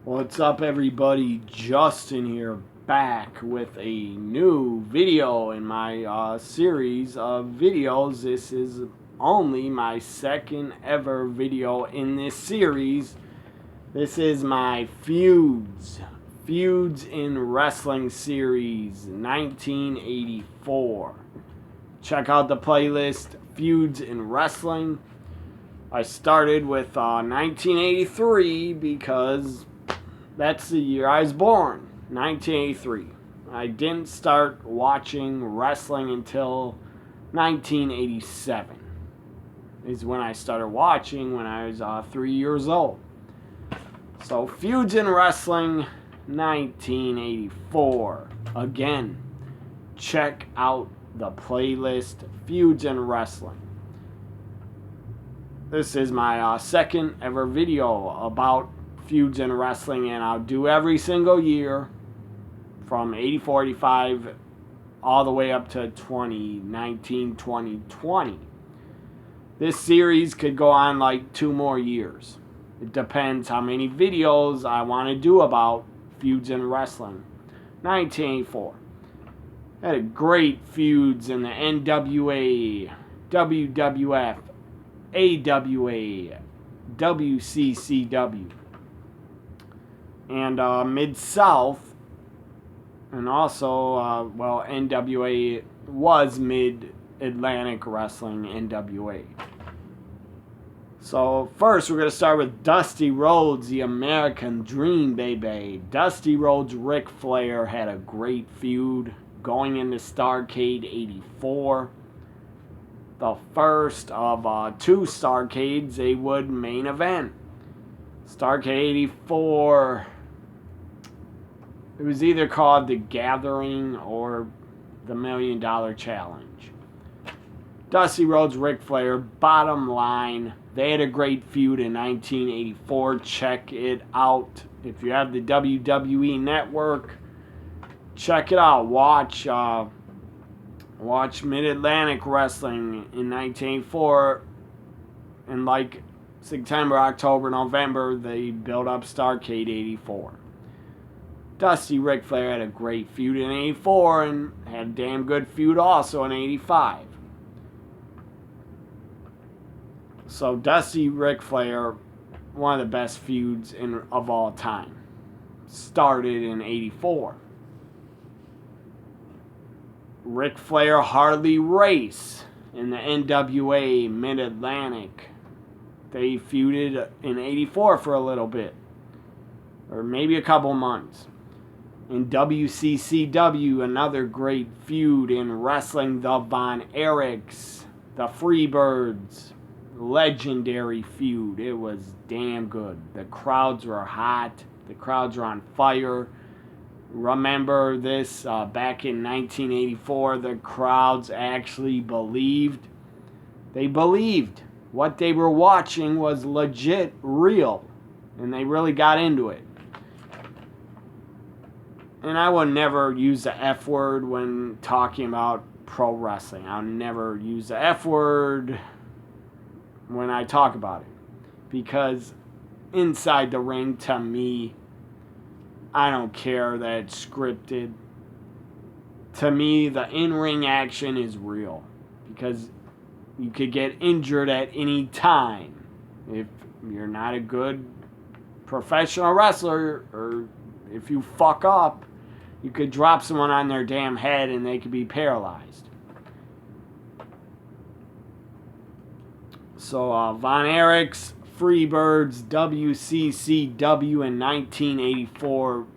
What's up, everybody? Justin here, back with a new video in my series of videos. This is only my second ever video in this series. This is my Feuds in Wrestling series 1984. Check out the playlist Feuds in Wrestling. I started with 1983 because that's the year I was born, 1983. I didn't start watching wrestling until 1987. Is when I started watching when I was 3 years old. So Feuds in Wrestling 1984. Again, check out the playlist Feuds in Wrestling. This is my second ever video about Feuds in Wrestling, and I'll do every single year from 84, 85 all the way up to 2019, 2020. This series could go on like 2 more years. It depends how many videos I want to do about Feuds in Wrestling. 1984. Had great feuds in the NWA, WWF, AWA, WCCW. And Mid-South, and also, NWA was Mid-Atlantic Wrestling, NWA. So first we're going to start with Dusty Rhodes, the American Dream, baby. Dusty Rhodes, Ric Flair had a great feud going into Starrcade 84. The first of 2 Starrcades they would main event. Starrcade 84, it was either called The Gathering or The $1 Million Challenge. Dusty Rhodes, Ric Flair, bottom line, they had a great feud in 1984. Check it out. If you have the WWE Network, check it out. Watch Mid-Atlantic Wrestling in 1984, and like September, October, November, they built up Starrcade 84. Dusty Ric Flair had a great feud in 84 and had a damn good feud also in 85. So Dusty Ric Flair, one of the best feuds of all time, started in 84. Ric Flair, Harley Race in the NWA Mid-Atlantic. They feuded in 84 for a little bit, or maybe a couple months. In WCCW, another great feud in wrestling, the Von Erichs, the Freebirds, legendary feud. It was damn good. The crowds were hot. The crowds were on fire. Remember this, back in 1984, the crowds actually believed. They believed what they were watching was legit real, and they really got into it. And I would never use the F word when talking about pro wrestling. I'll never use the F word when I talk about it, because inside the ring, to me, I don't care that it's scripted. To me, the in-ring action is real, because you could get injured at any time. If you're not a good professional wrestler, or if you fuck up, you could drop someone on their damn head and they could be paralyzed. So Von Erichs, Freebirds, WCCW in 1984,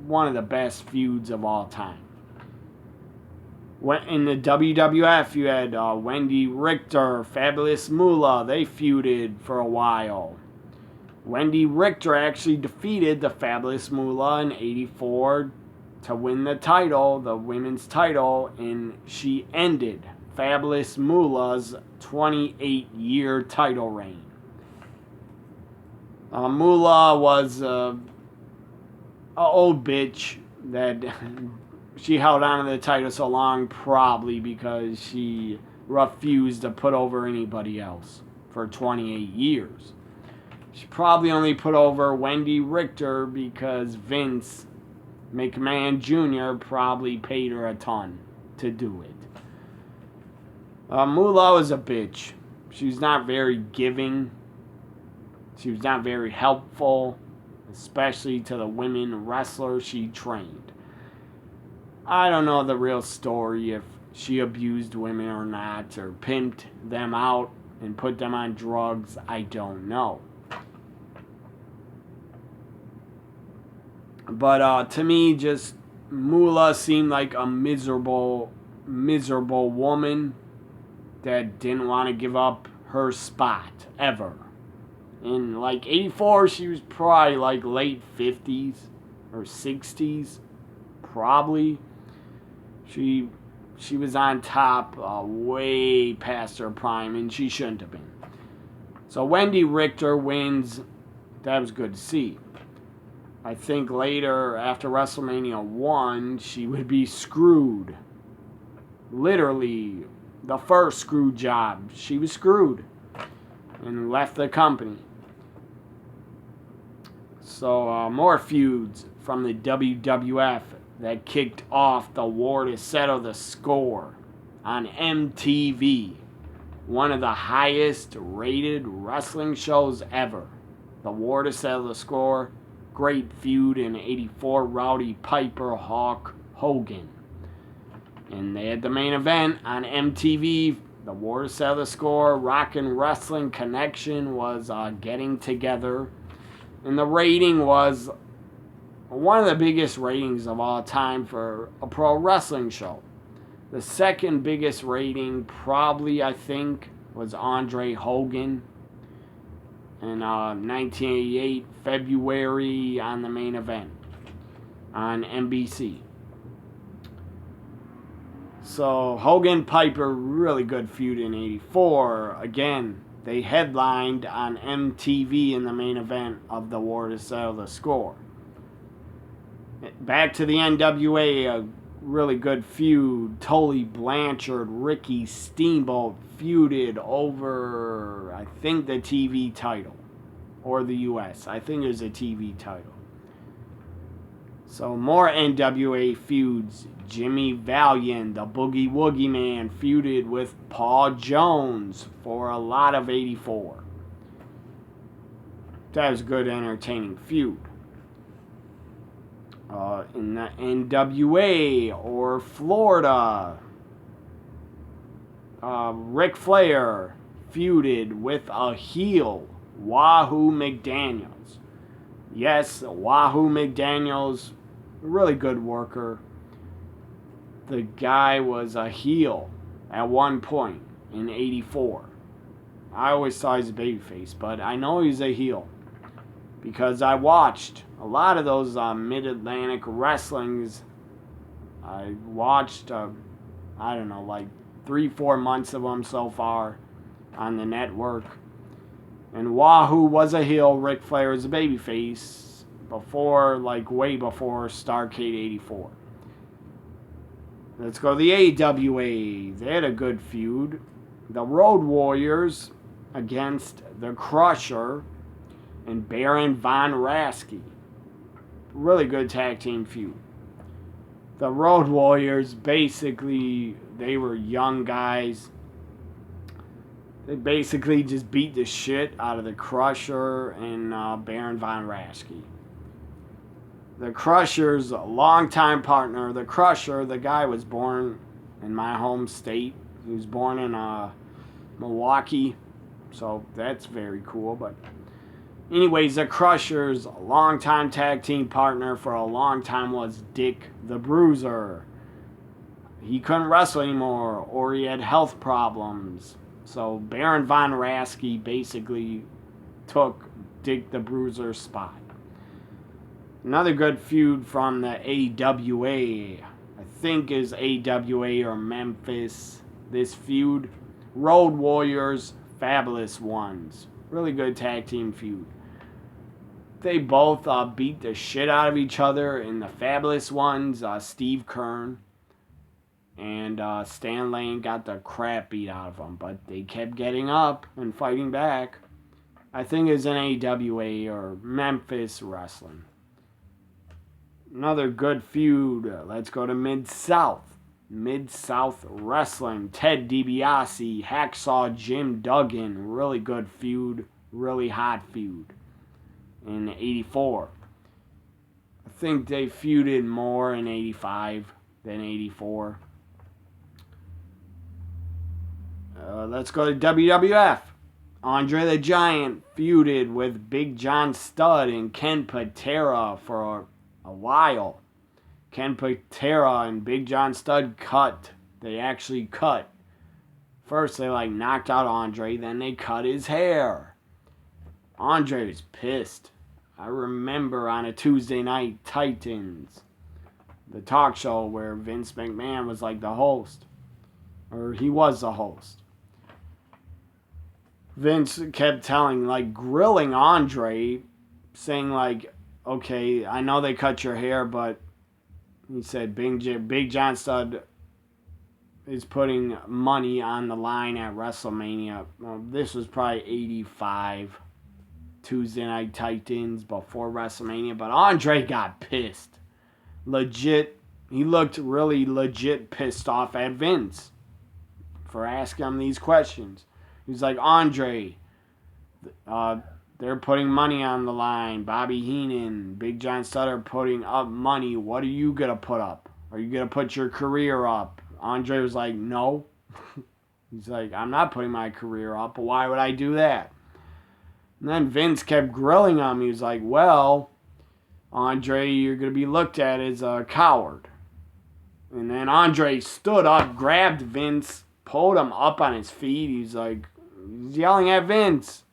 one of the best feuds of all time. In the WWF, you had Wendy Richter, Fabulous Moolah. They feuded for a while. Wendy Richter actually defeated the Fabulous Moolah in 84 to win the title, the women's title, and she ended Fabulous Moolah's 28-year title reign. Moolah was an old bitch that she held on to the title so long, probably because she refused to put over anybody else for 28 years. She probably only put over Wendy Richter because Vince McMahon Jr. probably paid her a ton to do it. Moolah was a bitch. She was not very giving. She was not very helpful, especially to the women wrestlers she trained. I don't know the real story, if she abused women or not, or pimped them out and put them on drugs. I don't know. But to me, just Moolah seemed like a miserable woman that didn't want to give up her spot ever. In like 84, she was probably like late 50s or 60s, probably. She was on top way past her prime, and she shouldn't have been. So Wendy Richter wins. That was good to see. I think later, after WrestleMania 1, she would be screwed. Literally, the first screw job. She was screwed and left the company. So, more feuds from the WWF that kicked off the war to settle the score on MTV. One of the highest rated wrestling shows ever. The war to settle the score. Great feud in 84, Rowdy Piper, Hulk Hogan. And they had the main event on MTV. The war to settle the score. Rockin' Wrestling Connection was getting together. And the rating was one of the biggest ratings of all time for a pro wrestling show. The second biggest rating probably, I think, was Andre Hogan in 1988, February, on the main event on NBC. So Hogan Piper, really good feud in 84. Again, they headlined on MTV in the main event of the war to settle the score. Back to the NWA, a really good feud. Tully Blanchard, Ricky Steamboat feuded over, I think, the TV title. Or the US. I think it was a TV title. So more NWA feuds. Jimmy Valiant, the Boogie Woogie Man, feuded with Paul Jones for a lot of 84. That was a good, entertaining feud. In the NWA or Florida, Ric Flair feuded with a heel, Wahoo McDaniels. Yes, Wahoo McDaniels, really good worker. The guy was a heel at one point in 84. I always saw he's a babyface, but I know he's a heel because I watched a lot of those Mid-Atlantic wrestlings. I watched, I don't know, like 3-4 months of them so far on the network. And Wahoo was a heel, Ric Flair was a babyface before, like way before Starrcade 84. Let's go to the AWA. They had a good feud. The Road Warriors against the Crusher and Baron Von Raschke. Really good tag team feud. The Road Warriors, basically, they were young guys. They basically just beat the shit out of the Crusher and Baron Von Raschke. The Crusher's a longtime partner. The Crusher, the guy was born in my home state. He was born in Milwaukee, so that's very cool. But anyways, the Crusher's a longtime tag team partner for a long time was Dick the Bruiser. He couldn't wrestle anymore, or he had health problems. So Baron Von Raschke basically took Dick the Bruiser's spot. Another good feud from the AWA, I think is AWA or Memphis, this feud. Road Warriors, Fabulous Ones. Really good tag team feud. They both beat the shit out of each other in the Fabulous Ones. Steve Keirn and Stan Lane got the crap beat out of them, but they kept getting up and fighting back. I think it's in AWA or Memphis Wrestling. Another good feud. Let's go to Mid-South. Mid-South Wrestling. Ted DiBiase, Hacksaw Jim Duggan. Really good feud. Really hot feud. In 84. I think they feuded more in 85 than 84. Let's go to WWF. Andre the Giant feuded with Big John Studd and Ken Patera for a while. Ken Patera and Big John Studd cut. They actually cut. First they knocked out Andre, then they cut his hair. Andre was pissed. I remember on a Tuesday night Titans, the talk show where Vince McMahon was the host. Or he was the host. Vince kept grilling Andre, saying okay, I know they cut your hair, but he said Big John Studd is putting money on the line at WrestleMania. Well, this was probably 85, Tuesday Night Titans, before WrestleMania, but Andre got pissed. Legit, he looked really legit pissed off at Vince for asking him these questions. He's like, Andre, they're putting money on the line. Bobby Heenan, Big John Studd are putting up money. What are you going to put up? Are you going to put your career up? Andre was like, no. He's like, I'm not putting my career up. Why would I do that? And then Vince kept grilling him. He was like, well, Andre, you're going to be looked at as a coward. And then Andre stood up, grabbed Vince, pulled him up on his feet. He's yelling at Vince.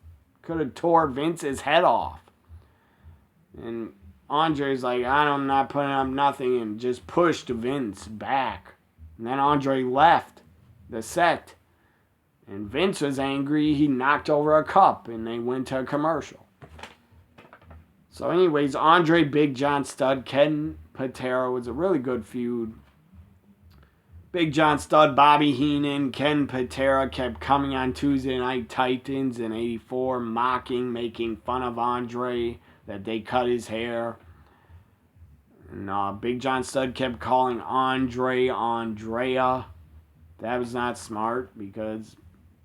Could have tore Vince's head off. And Andre's like, I'm not putting up nothing, and just pushed Vince back. And then Andre left the set. And Vince was angry. He knocked over a cup, and they went to a commercial. So anyways, Andre, Big John Studd, Ken Patera was a really good feud. Big John Studd, Bobby Heenan, Ken Patera kept coming on Tuesday Night Titans in 84, mocking, making fun of Andre, that they cut his hair. And Big John Studd kept calling Andre Andrea. That was not smart, because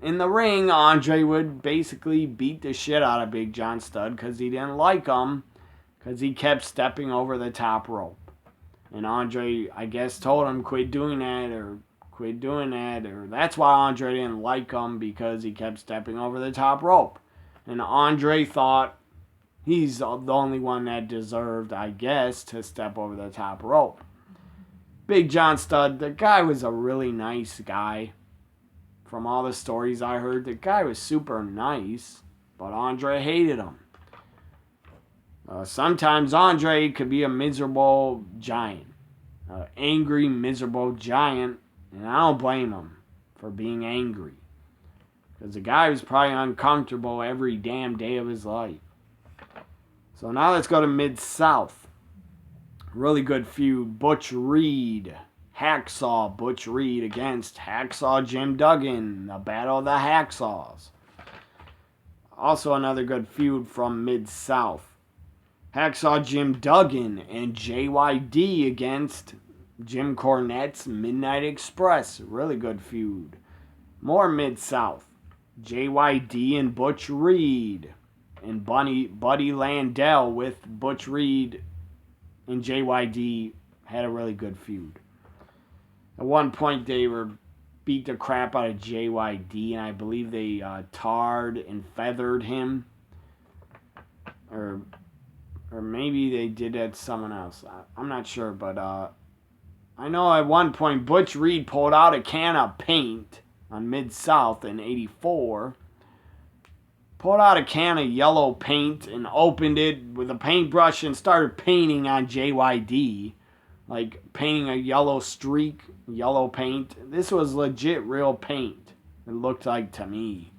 in the ring, Andre would basically beat the shit out of Big John Studd because he didn't like him, because he kept stepping over the top rope. And Andre, I guess, told him, quit doing that, or that's why Andre didn't like him, because he kept stepping over the top rope. And Andre thought he's the only one that deserved, I guess, to step over the top rope. Big John Studd, the guy was a really nice guy. From all the stories I heard, the guy was super nice, but Andre hated him. Sometimes Andre could be a miserable giant. Angry, miserable giant. And I don't blame him for being angry. Because the guy was probably uncomfortable every damn day of his life. So now let's go to Mid-South. Really good feud. Butch Reed. Hacksaw Butch Reed against Hacksaw Jim Duggan. The Battle of the Hacksaws. Also another good feud from Mid-South. Hacksaw Jim Duggan and JYD against Jim Cornette's Midnight Express. Really good feud. More Mid-South. JYD and Butch Reed. And Buddy Landell with Butch Reed and JYD had a really good feud. At one point they beat the crap out of JYD, and I believe they tarred and feathered him. Or maybe they did that to someone else. I'm not sure, but I know at one point Butch Reed pulled out a can of paint on Mid-South in 84. Pulled out a can of yellow paint and opened it with a paintbrush and started painting on JYD. Painting a yellow streak, yellow paint. This was legit real paint, it looked like to me.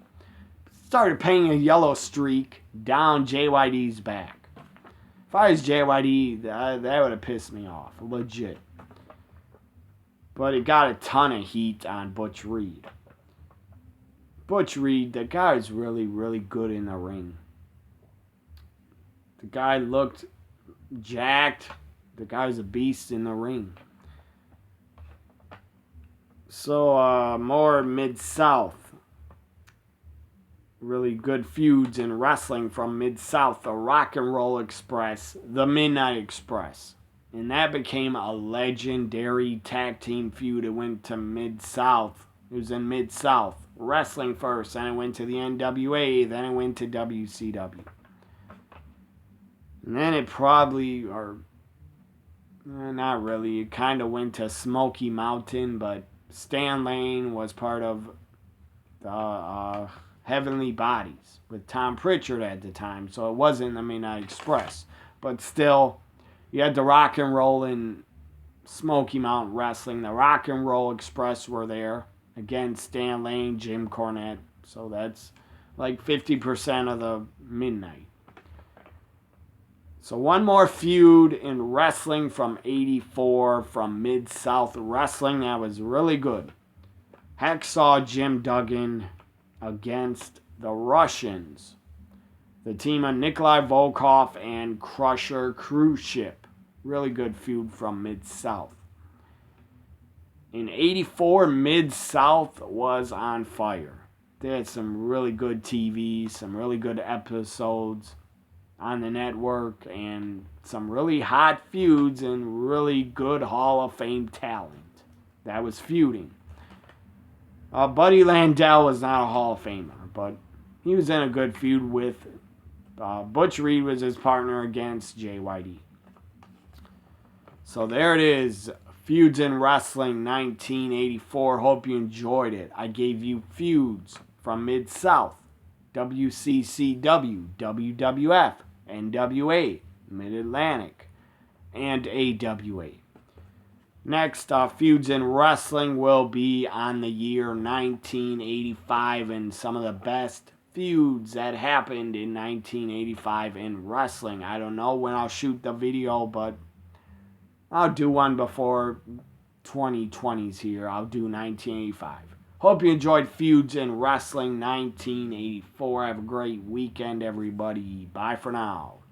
Started painting a yellow streak down JYD's back. If I was JYD, that would have pissed me off. Legit. But it got a ton of heat on Butch Reed. Butch Reed, the guy is really, really good in the ring. The guy looked jacked. The guy was a beast in the ring. So, more Mid-South. Really good feuds in wrestling from Mid-South. The Rock and Roll Express, the Midnight Express. And that became a legendary tag team feud. It went to Mid-South. It was in Mid-South. Wrestling first, then it went to the NWA, then it went to WCW. And then it probably, or not really, it kind of went to Smoky Mountain, but Stan Lane was part of the Heavenly Bodies with Tom Pritchard at the time, so it wasn't the Midnight Express. But still, you had the Rock and Roll and Smoky Mountain Wrestling. The Rock and Roll Express were there. Again, Stan Lane, Jim Cornette. So that's like 50% of the Midnight. So one more feud in wrestling from 84 from Mid-South Wrestling that was really good. Hacksaw Jim Duggan against the Russians. The team of Nikolai Volkov and Crusher Cruise Ship. Really good feud from Mid-South. In 84, Mid-South was on fire. They had some really good TV, some really good episodes on the network, and some really hot feuds and really good Hall of Fame talent that was feuding. Buddy Landel was not a Hall of Famer, but he was in a good feud with Butch Reed was his partner against JYD. So there it is. Feuds in Wrestling 1984. Hope you enjoyed it. I gave you feuds from Mid-South, WCCW, WWF, NWA, Mid-Atlantic, and AWA. Next, Feuds in Wrestling will be on the year 1985 and some of the best feuds that happened in 1985 in wrestling. I don't know when I'll shoot the video, but I'll do one before 2020's here. I'll do 1985. Hope you enjoyed Feuds in Wrestling 1984. Have a great weekend, everybody. Bye for now.